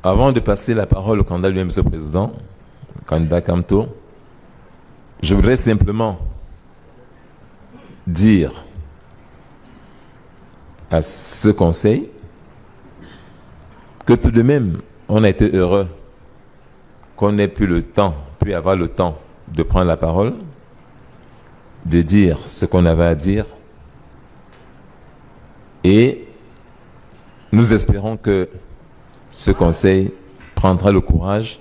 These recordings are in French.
Avant de passer la parole au candidat lui-même, Monsieur le Président, candidat Kamto, je voudrais simplement dire à ce conseil que tout de même, on a été heureux qu'on ait pu avoir le temps de prendre la parole, de dire ce qu'on avait à dire, et nous espérons que ce conseil prendra le courage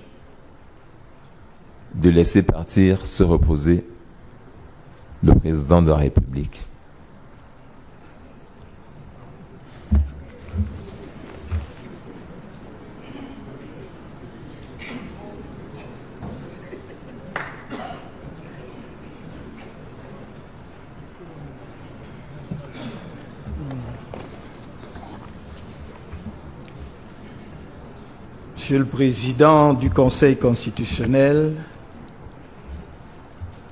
de laisser partir, se reposer le président de la République. Monsieur le Président du Conseil constitutionnel,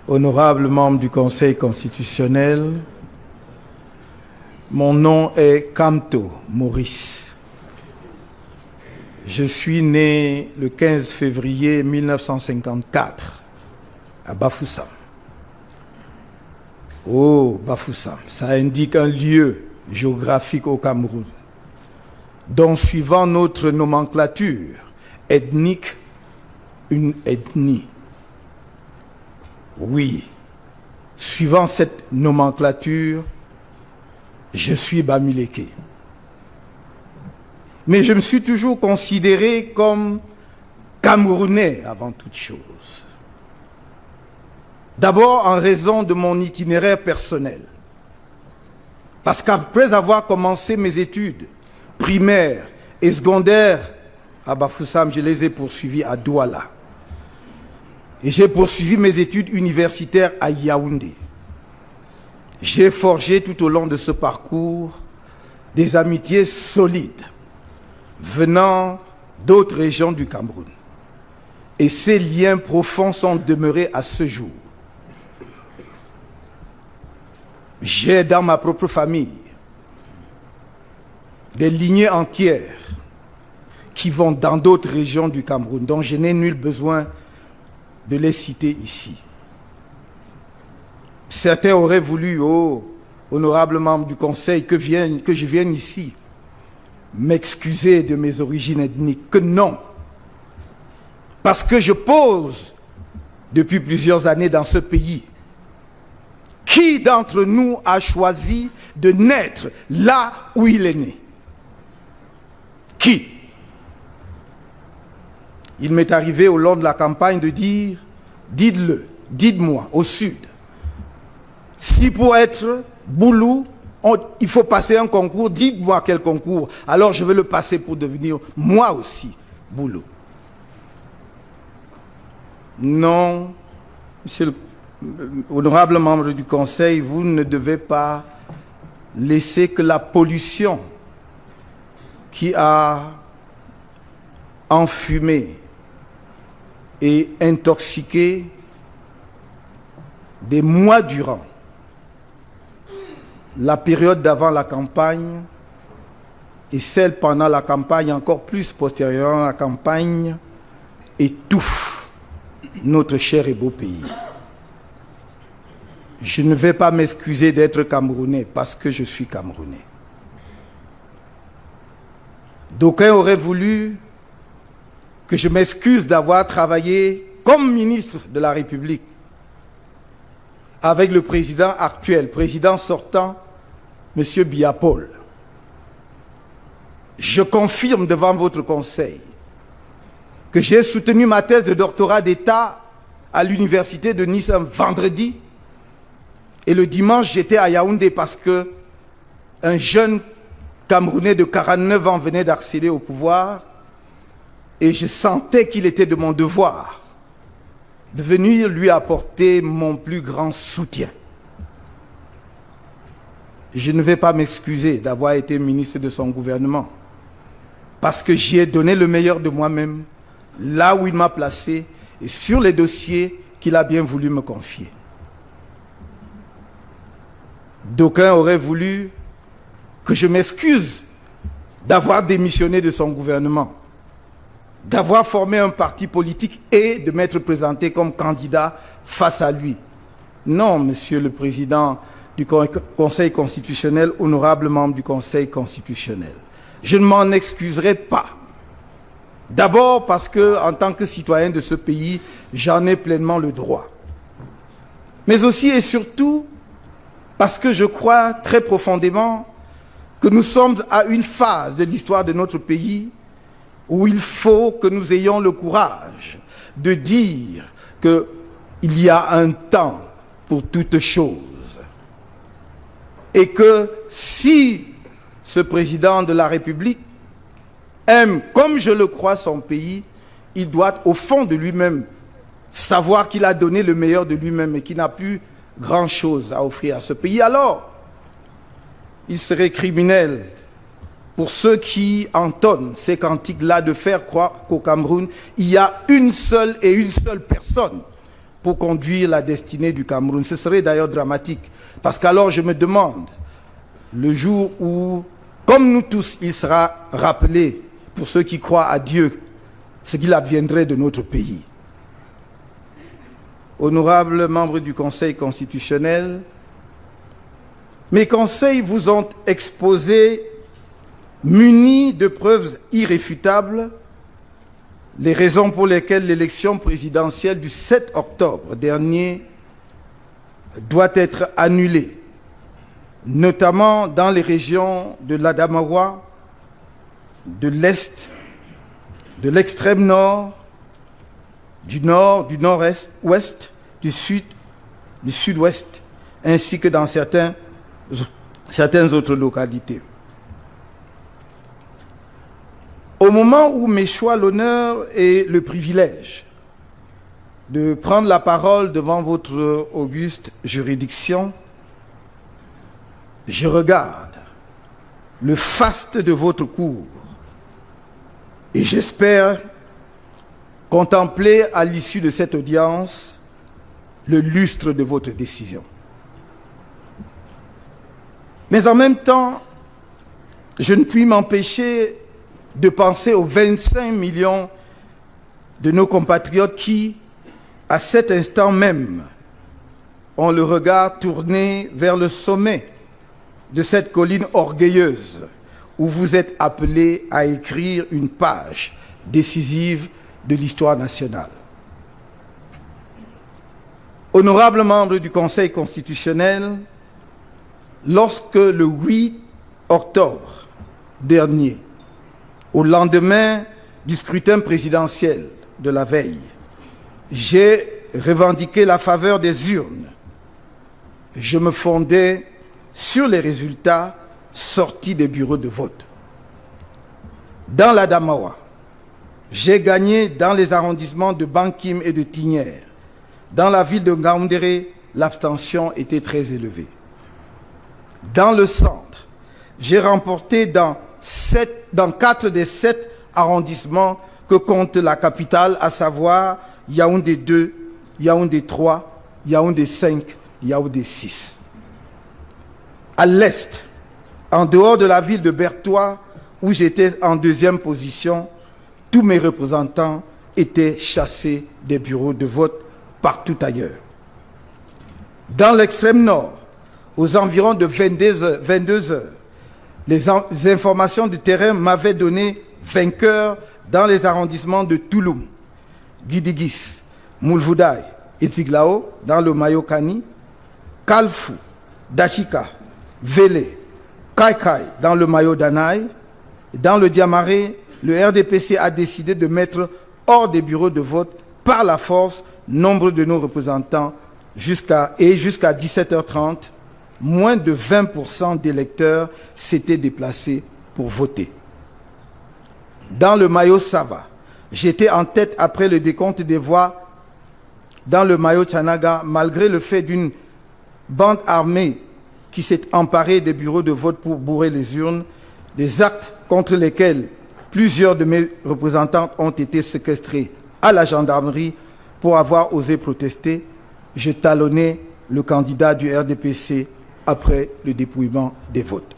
honorables membres du Conseil constitutionnel, mon nom est Kamto Maurice. Je suis né le 15 février 1954 à Bafoussam. Oh, Bafoussam, ça indique un lieu géographique au Cameroun, dont, suivant notre nomenclature ethnique, une ethnie. Oui, suivant cette nomenclature, je suis Bamileke. Mais je me suis toujours considéré comme Camerounais avant toute chose. D'abord en raison de mon itinéraire personnel. Parce qu'après avoir commencé mes études primaires et secondaires à Bafoussam, je les ai poursuivis à Douala. Et j'ai poursuivi mes études universitaires à Yaoundé. J'ai forgé tout au long de ce parcours des amitiés solides venant d'autres régions du Cameroun. Et ces liens profonds sont demeurés à ce jour. J'ai dans ma propre famille des lignées entières qui vont dans d'autres régions du Cameroun, dont je n'ai nul besoin de les citer ici. Certains auraient voulu, oh, honorables membres du Conseil, que je vienne ici m'excuser de mes origines ethniques. Que non. Parce que je pose depuis plusieurs années dans ce pays. Qui d'entre nous a choisi de naître là où il est né? Qui? Il m'est arrivé au long de la campagne de dire, dites-le, dites-moi, au sud, si pour être Boulou, il faut passer un concours, dites-moi quel concours, alors je vais le passer pour devenir moi aussi Boulou. Non, monsieur le honorable membre du Conseil, vous ne devez pas laisser que la pollution qui a enfumé et intoxiqué des mois durant la période d'avant la campagne et celle pendant la campagne, encore plus postérieurement à la campagne, étouffe notre cher et beau pays. Je ne vais pas m'excuser d'être Camerounais parce que je suis Camerounais. D'aucuns auraient voulu que je m'excuse d'avoir travaillé comme ministre de la République avec le président actuel, président sortant, M. Biya-Paul. Je confirme devant votre conseil que j'ai soutenu ma thèse de doctorat d'État à l'université de Nice un vendredi et le dimanche j'étais à Yaoundé parce que un jeune Camerounais de 49 ans venait d'accéder au pouvoir et je sentais qu'il était de mon devoir de venir lui apporter mon plus grand soutien. Je ne vais pas m'excuser d'avoir été ministre de son gouvernement parce que j'y ai donné le meilleur de moi-même là où il m'a placé et sur les dossiers qu'il a bien voulu me confier. D'aucuns auraient voulu que je m'excuse d'avoir démissionné de son gouvernement. d'avoir formé un parti politique et de m'être présenté comme candidat face à lui. Non, Monsieur le Président du Conseil constitutionnel, honorable membre du Conseil constitutionnel, je ne m'en excuserai pas. D'abord parce que, en tant que citoyen de ce pays, j'en ai pleinement le droit. Mais aussi et surtout parce que je crois très profondément que nous sommes à une phase de l'histoire de notre pays où il faut que nous ayons le courage de dire qu'il y a un temps pour toute chose. Et que si ce président de la République aime, comme je le crois, son pays, il doit, au fond de lui-même, savoir qu'il a donné le meilleur de lui-même et qu'il n'a plus grand-chose à offrir à ce pays. Alors, il serait criminel pour ceux qui entonnent ces cantiques-là de faire croire qu'au Cameroun, il y a une seule personne pour conduire la destinée du Cameroun. Ce serait d'ailleurs dramatique, parce qu'alors je me demande, le jour où, comme nous tous, il sera rappelé, pour ceux qui croient à Dieu, ce qu'il adviendrait de notre pays. Honorables membres du Conseil constitutionnel, mes conseils vous ont exposé, munis de preuves irréfutables, les raisons pour lesquelles l'élection présidentielle du 7 octobre dernier doit être annulée, notamment dans les régions de l'Adamawa, de l'Est, de l'extrême nord, du nord-est, ouest, du sud, du sud-ouest, ainsi que dans certaines autres localités. Au moment où m'échoit l'honneur et le privilège de prendre la parole devant votre auguste juridiction, je regarde le faste de votre cour et j'espère contempler à l'issue de cette audience le lustre de votre décision. Mais en même temps, je ne puis m'empêcher de penser aux 25 millions de nos compatriotes qui, à cet instant même, ont le regard tourné vers le sommet de cette colline orgueilleuse où vous êtes appelés à écrire une page décisive de l'histoire nationale. Honorables membres du Conseil constitutionnel, lorsque le 8 octobre dernier, au lendemain du scrutin présidentiel de la veille, j'ai revendiqué la faveur des urnes. Je me fondais sur les résultats sortis des bureaux de vote. Dans l'Adamawa, j'ai gagné dans les arrondissements de Bankim et de Tignière. Dans la ville de Ngaoundéré, l'abstention était très élevée. Dans le centre, j'ai remporté dans 4 des 7 arrondissements que compte la capitale, à savoir Yaoundé 2, Yaoundé 3, Yaoundé 5, Yaoundé 6. À l'est, en dehors de la ville de Bertois, où j'étais en 2e position, tous mes représentants étaient chassés des bureaux de vote partout ailleurs. Dans l'extrême nord, aux environs de 22 heures, les informations du terrain m'avaient donné vainqueur dans les arrondissements de Touloum, Guidigis, Moulvoudaï et Tsiglao, dans le Mayokani, Kalfou, Dachika, Vélé, Kaikai, dans le Mayo Danaï. Dans le Diamaré, le RDPC a décidé de mettre hors des bureaux de vote par la force nombre de nos représentants jusqu'à 17h30, moins de 20% d'électeurs s'étaient déplacés pour voter. Dans le Mayo Sava, j'étais en tête après le décompte des voix. Dans le Mayo Tchanaga, malgré le fait d'une bande armée qui s'est emparée des bureaux de vote pour bourrer les urnes, des actes contre lesquels plusieurs de mes représentants ont été séquestrés à la gendarmerie pour avoir osé protester, je talonnais le candidat du RDPC après le dépouillement des votes.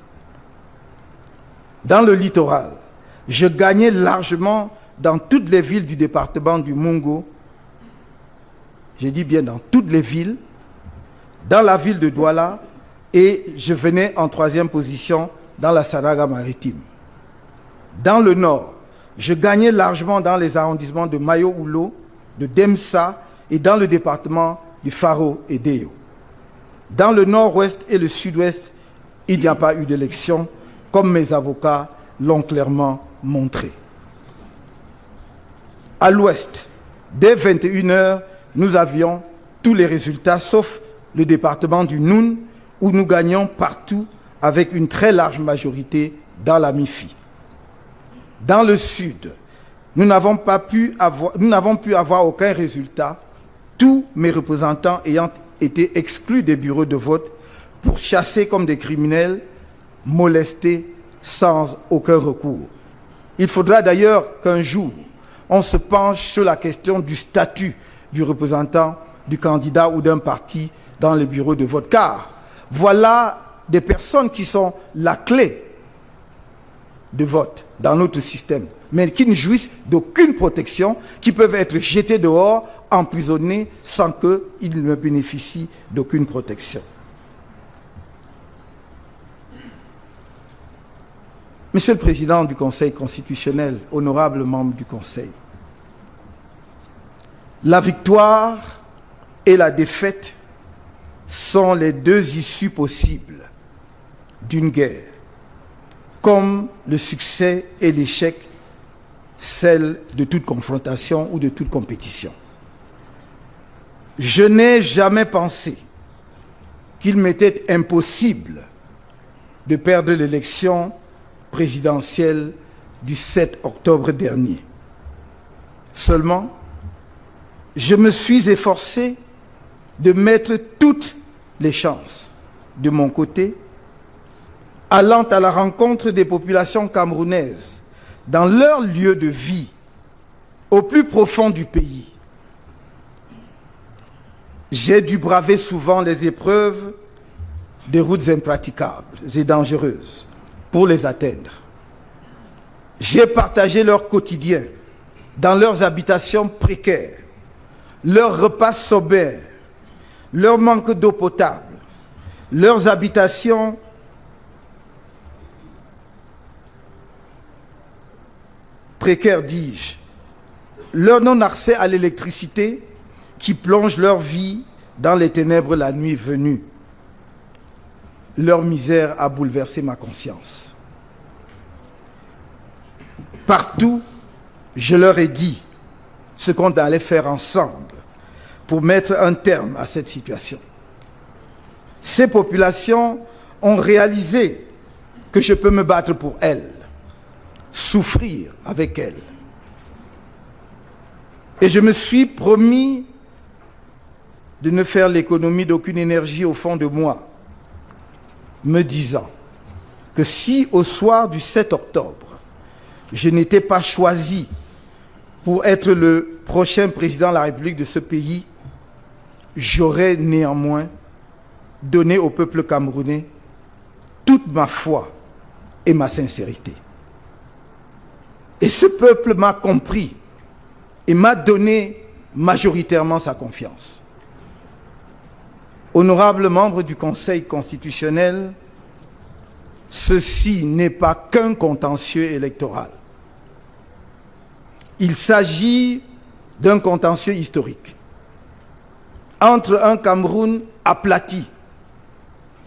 Dans le littoral, je gagnais largement dans toutes les villes du département du Mungo, je dis bien dans toutes les villes, dans la ville de Douala, et je venais en 3e position dans la Sadaga maritime. Dans le nord, je gagnais largement dans les arrondissements de Mayo-Oulo, de Demsa et dans le département du Faro et d'Eyo. Dans le nord-ouest et le sud-ouest, il n'y a pas eu d'élection, comme mes avocats l'ont clairement montré. À l'ouest, dès 21 h, nous avions tous les résultats, sauf le département du Noun, où nous gagnions partout avec une très large majorité dans la MIFI. Dans le sud, nous n'avons pu avoir aucun résultat, tous mes représentants ayant été exclus des bureaux de vote pour chasser comme des criminels, molestés sans aucun recours. Il faudra d'ailleurs qu'un jour, on se penche sur la question du statut du représentant, du candidat ou d'un parti dans les bureaux de vote, car voilà des personnes qui sont la clé de vote dans notre système, mais qui ne jouissent d'aucune protection, qui peuvent être jetés dehors, emprisonnés, sans qu'ils ne bénéficient d'aucune protection. Monsieur le Président du Conseil constitutionnel, honorables membres du Conseil, la victoire et la défaite sont les deux issues possibles d'une guerre, comme le succès et l'échec, celle de toute confrontation ou de toute compétition. Je n'ai jamais pensé qu'il m'était impossible de perdre l'élection présidentielle du 7 octobre dernier. Seulement, je me suis efforcé de mettre toutes les chances de mon côté, allant à la rencontre des populations camerounaises dans leur lieu de vie, au plus profond du pays. J'ai dû braver souvent les épreuves des routes impraticables et dangereuses pour les atteindre. J'ai partagé leur quotidien dans leurs habitations précaires, leurs repas sobers, leur manque d'eau potable, leurs habitations précaires, dis-je, leur non-accès à l'électricité qui plonge leur vie dans les ténèbres la nuit venue. Leur misère a bouleversé ma conscience. Partout, je leur ai dit ce qu'on allait faire ensemble pour mettre un terme à cette situation. Ces populations ont réalisé que je peux me battre pour elles, souffrir avec elles. Et je me suis promis de ne faire l'économie d'aucune énergie au fond de moi, me disant que si au soir du 7 octobre, je n'étais pas choisi pour être le prochain président de la République de ce pays, j'aurais néanmoins donné au peuple camerounais toute ma foi et ma sincérité. Et ce peuple m'a compris et m'a donné majoritairement sa confiance. Honorables membres du Conseil constitutionnel, ceci n'est pas qu'un contentieux électoral. Il s'agit d'un contentieux historique entre un Cameroun aplati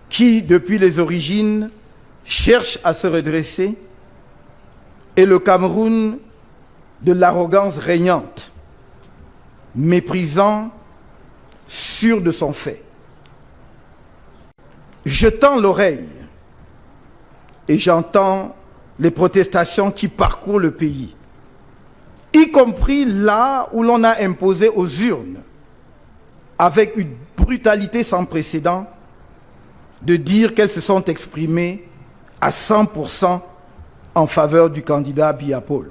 qui, depuis les origines, cherche à se redresser et le Cameroun de l'arrogance régnante, méprisant, sûr de son fait. Je tends l'oreille et j'entends les protestations qui parcourent le pays, y compris là où l'on a imposé aux urnes, avec une brutalité sans précédent, de dire qu'elles se sont exprimées à 100% en faveur du candidat Biya Paul.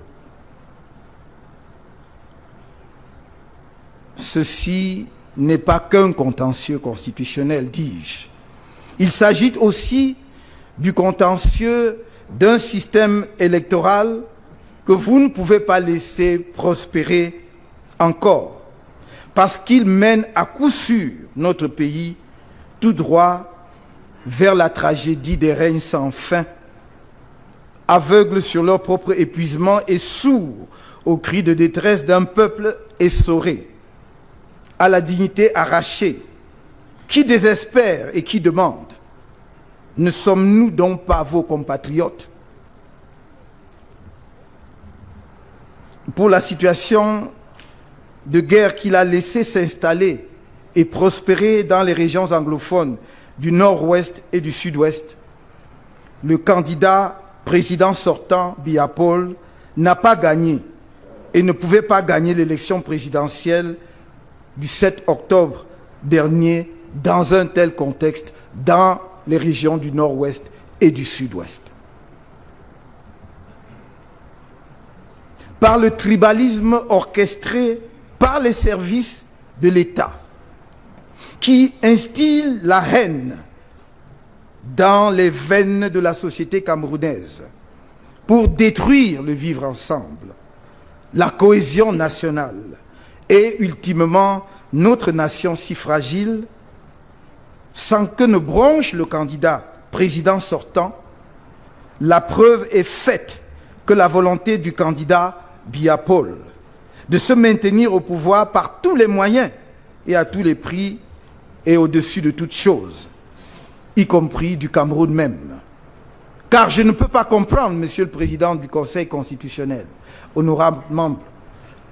Ceci n'est pas qu'un contentieux constitutionnel, dis-je. Il s'agit aussi du contentieux d'un système électoral que vous ne pouvez pas laisser prospérer encore, parce qu'il mène à coup sûr notre pays tout droit vers la tragédie des règnes sans fin, aveugles sur leur propre épuisement et sourds aux cris de détresse d'un peuple essoré, à la dignité arrachée, qui désespère et qui demande: ne sommes-nous donc pas vos compatriotes? Pour la situation de guerre qu'il a laissé s'installer et prospérer dans les régions anglophones du nord-ouest et du sud-ouest, le candidat président sortant, Biya Paul, n'a pas gagné et ne pouvait pas gagner l'élection présidentielle du 7 octobre dernier dans un tel contexte dans les régions du nord-ouest et du sud-ouest. Par le tribalisme orchestré par les services de l'État, qui instille la haine dans les veines de la société camerounaise pour détruire le vivre ensemble, la cohésion nationale et ultimement notre nation si fragile, sans que ne bronche le candidat président sortant, la preuve est faite que la volonté du candidat Biya Paul de se maintenir au pouvoir par tous les moyens et à tous les prix et au-dessus de toutes choses, y compris du Cameroun même. Car je ne peux pas comprendre, Monsieur le Président du Conseil constitutionnel, honorable membre,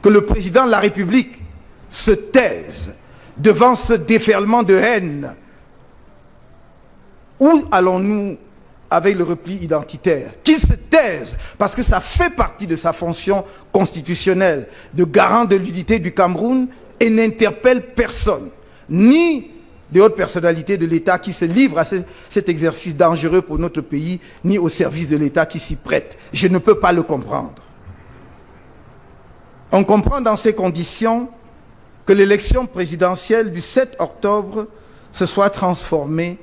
que le Président de la République se taise devant ce déferlement de haine. Où allons-nous avec le repli identitaire? Qu'il se taise, parce que ça fait partie de sa fonction constitutionnelle de garant de l'unité du Cameroun et n'interpelle personne, ni de hautes personnalités de l'État qui se livrent à cet exercice dangereux pour notre pays, ni aux services de l'État qui s'y prêtent. Je ne peux pas le comprendre. On comprend dans ces conditions que l'élection présidentielle du 7 octobre se soit transformée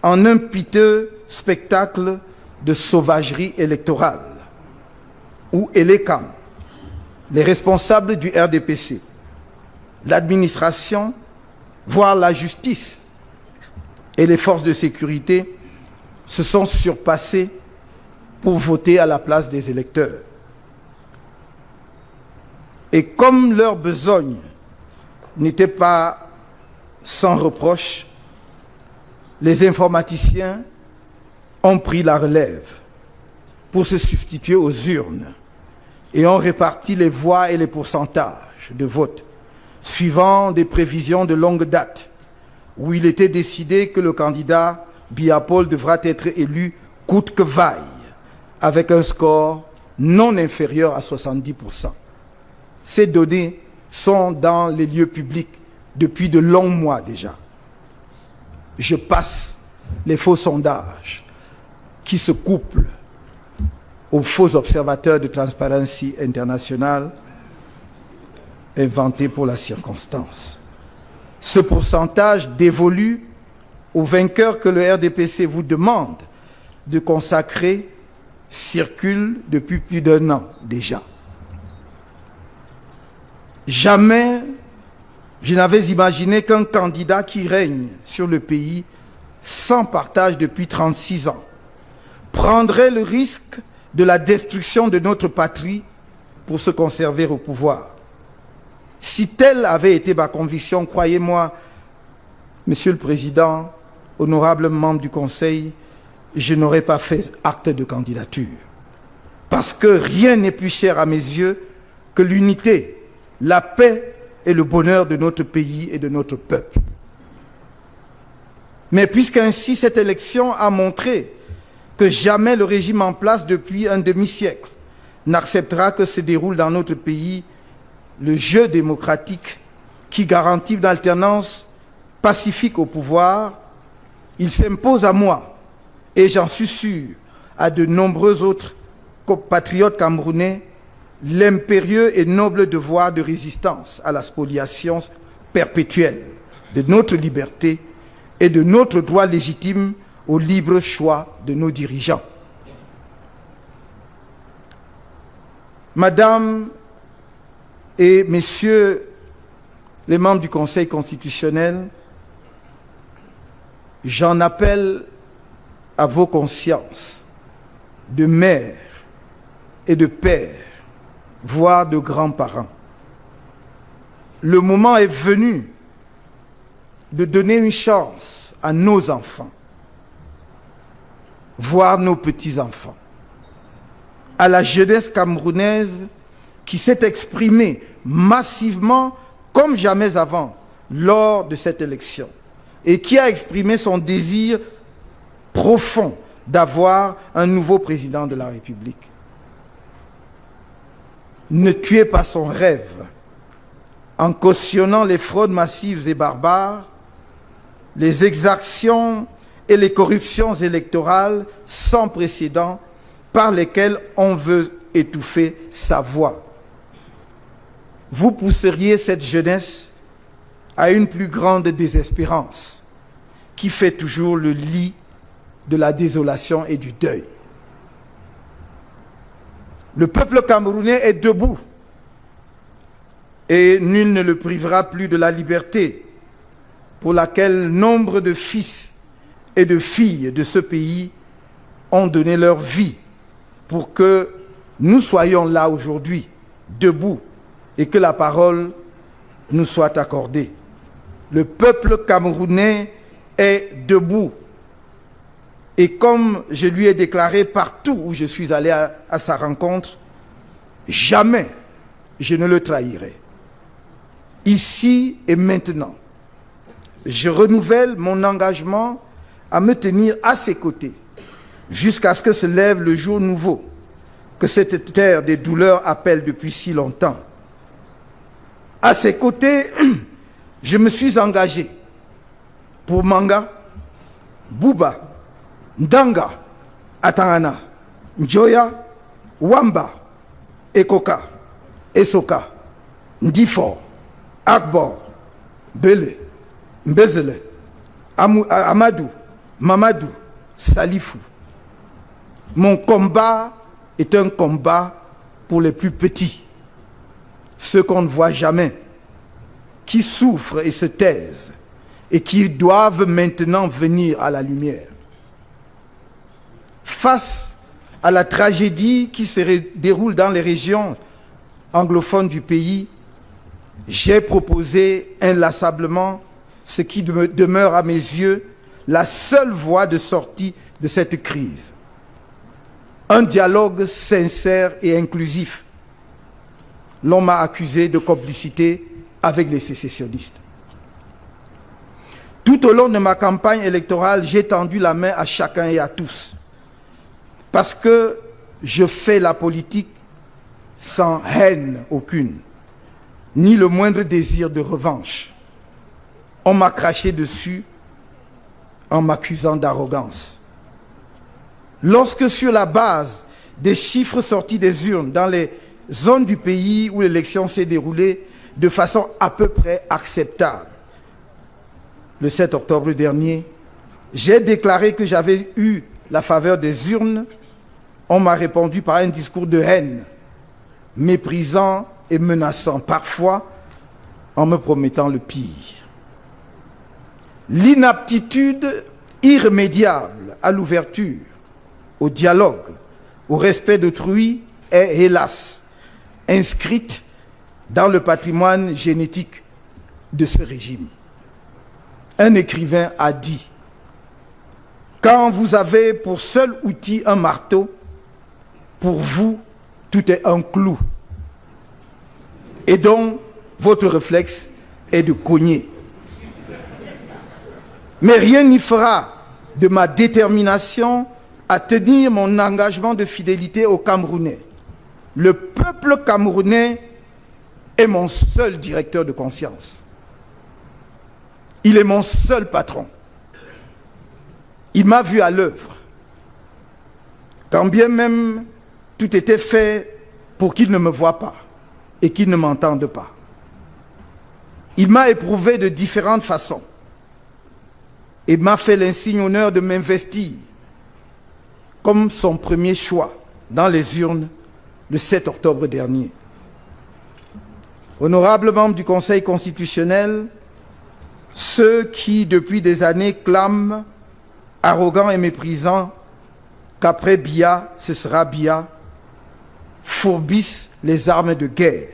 en un piteux spectacle de sauvagerie électorale, où ELECAM, les responsables du RDPC, l'administration, voire la justice et les forces de sécurité se sont surpassés pour voter à la place des électeurs. Et comme leur besogne n'était pas sans reproche, les informaticiens ont pris la relève pour se substituer aux urnes et ont réparti les voix et les pourcentages de vote suivant des prévisions de longue date, où il était décidé que le candidat Biya Paul devra être élu coûte que vaille, avec un score non inférieur à 70%. Ces données sont dans les lieux publics depuis de longs mois déjà. Je passe les faux sondages qui se couplent aux faux observateurs de Transparency International inventés pour la circonstance. Ce pourcentage dévolu aux vainqueurs que le RDPC vous demande de consacrer circule depuis plus d'1 an déjà. Jamais je n'avais imaginé qu'un candidat qui règne sur le pays sans partage depuis 36 ans prendrait le risque de la destruction de notre patrie pour se conserver au pouvoir. Si telle avait été ma conviction, croyez-moi, Monsieur le Président, honorable membre du Conseil, je n'aurais pas fait acte de candidature. Parce que rien n'est plus cher à mes yeux que l'unité, la paix et le bonheur de notre pays et de notre peuple. Mais puisqu'ainsi cette élection a montré que jamais le régime en place depuis un demi-siècle n'acceptera que se déroule dans notre pays le jeu démocratique qui garantit une alternance pacifique au pouvoir, il s'impose à moi, et j'en suis sûr, à de nombreux autres compatriotes camerounais, l'impérieux et noble devoir de résistance à la spoliation perpétuelle de notre liberté et de notre droit légitime au libre choix de nos dirigeants. Madame et Messieurs les membres du Conseil constitutionnel, j'en appelle à vos consciences de mères et de pères, voire de grands-parents. Le moment est venu de donner une chance à nos enfants, voire nos petits-enfants, à la jeunesse camerounaise qui s'est exprimée massivement comme jamais avant lors de cette élection et qui a exprimé son désir profond d'avoir un nouveau président de la République. Ne tuez pas son rêve en cautionnant les fraudes massives et barbares, les exactions et les corruptions électorales sans précédent par lesquelles on veut étouffer sa voix. Vous pousseriez cette jeunesse à une plus grande désespérance qui fait toujours le lit de la désolation et du deuil. Le peuple camerounais est debout et nul ne le privera plus de la liberté pour laquelle nombre de fils et de filles de ce pays ont donné leur vie pour que nous soyons là aujourd'hui, debout, et que la parole nous soit accordée. Le peuple camerounais est debout. Et comme je lui ai déclaré partout où je suis allé à sa rencontre, jamais je ne le trahirai. Ici et maintenant, je renouvelle mon engagement à me tenir à ses côtés jusqu'à ce que se lève le jour nouveau que cette terre des douleurs appelle depuis si longtemps. À ses côtés, je me suis engagé pour Manga, Bouba, Ndanga, Atangana, Njoya, Wamba, Ekoka, Esoka, Ndifor, Akbor, Bele, Mbezele, Amadou, Mamadou, Salifou. Mon combat est un combat pour les plus petits, ceux qu'on ne voit jamais, qui souffrent et se taisent et qui doivent maintenant venir à la lumière. Face à la tragédie qui se déroule dans les régions anglophones du pays, j'ai proposé inlassablement ce qui demeure à mes yeux la seule voie de sortie de cette crise. Un dialogue sincère et inclusif. L'on m'a accusé de complicité avec les sécessionnistes. Tout au long de ma campagne électorale, j'ai tendu la main à chacun et à tous. Parce que je fais la politique sans haine aucune, ni le moindre désir de revanche. On m'a craché dessus en m'accusant d'arrogance. Lorsque sur la base des chiffres sortis des urnes dans les zones du pays où l'élection s'est déroulée de façon à peu près acceptable, le 7 octobre dernier, j'ai déclaré que j'avais eu la faveur des urnes. On m'a répondu par un discours de haine, méprisant et menaçant, parfois en me promettant le pire. L'inaptitude irrémédiable à l'ouverture, au dialogue, au respect d'autrui est, hélas, inscrite dans le patrimoine génétique de ce régime. Un écrivain a dit « Quand vous avez pour seul outil un marteau, pour vous, tout est un clou. Et donc, votre réflexe est de cogner. Mais rien n'y fera de ma détermination à tenir mon engagement de fidélité aux Camerounais. Le peuple camerounais est mon seul directeur de conscience. Il est mon seul patron. Il m'a vu à l'œuvre. Quand bien même tout était fait pour qu'il ne me voie pas et qu'il ne m'entende pas. Il m'a éprouvé de différentes façons et m'a fait l'insigne honneur de m'investir comme son premier choix dans les urnes le 7 octobre dernier. Honorables membres du Conseil constitutionnel, ceux qui, depuis des années, clament, arrogants et méprisants, qu'après Biya, ce sera Biya, fourbissent les armes de guerre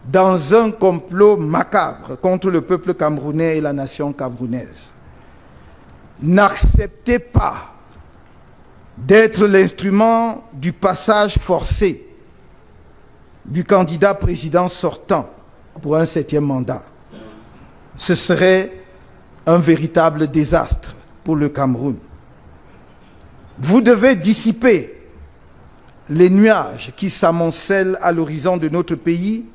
dans un complot macabre contre le peuple camerounais et la nation camerounaise. N'acceptez pas d'être l'instrument du passage forcé du candidat président sortant pour un 7e mandat. Ce serait un véritable désastre pour le Cameroun. Vous devez dissiper les nuages qui s'amoncellent à l'horizon de notre pays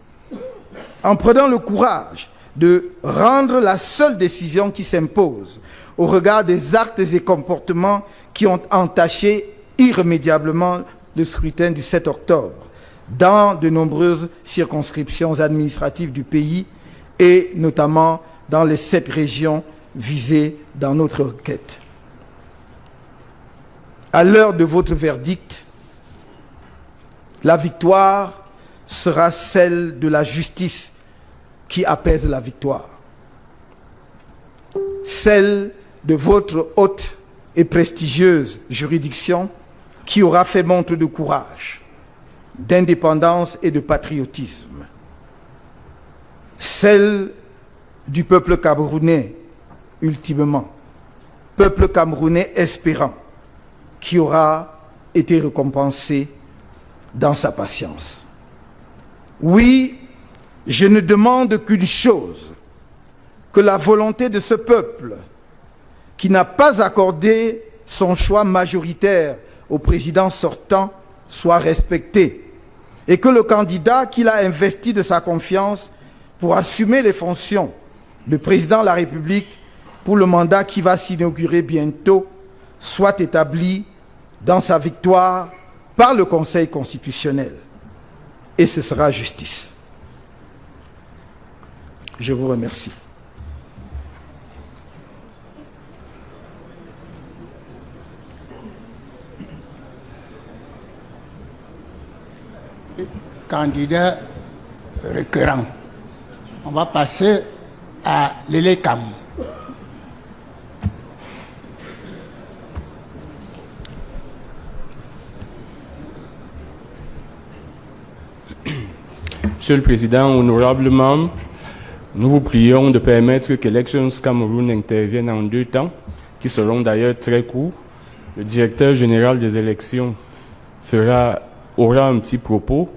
en prenant le courage de rendre la seule décision qui s'impose au regard des actes et comportements qui ont entaché irrémédiablement le scrutin du 7 octobre dans de nombreuses circonscriptions administratives du pays et notamment dans les 7 régions visées dans notre requête. À l'heure de votre verdict, la victoire sera celle de la justice qui apaise la victoire. Celle de votre haute et prestigieuse juridiction qui aura fait montre de courage, d'indépendance et de patriotisme. Celle du peuple camerounais, ultimement, peuple camerounais espérant, qui aura été récompensé dans sa patience. Oui, je ne demande qu'une chose, que la volonté de ce peuple, qui n'a pas accordé son choix majoritaire au président sortant, soit respectée, et que le candidat qu'il a investi de sa confiance pour assumer les fonctions de président de la République pour le mandat qui va s'inaugurer bientôt soit établi dans sa victoire par le Conseil constitutionnel. Et ce sera justice. Je vous remercie. Candidat récurrent. On va passer à l'ELECAM. Monsieur le Président, honorables membres, nous vous prions de permettre que Elections Cameroun intervienne en 2 temps, qui seront d'ailleurs très courts. Le directeur général des élections aura un petit propos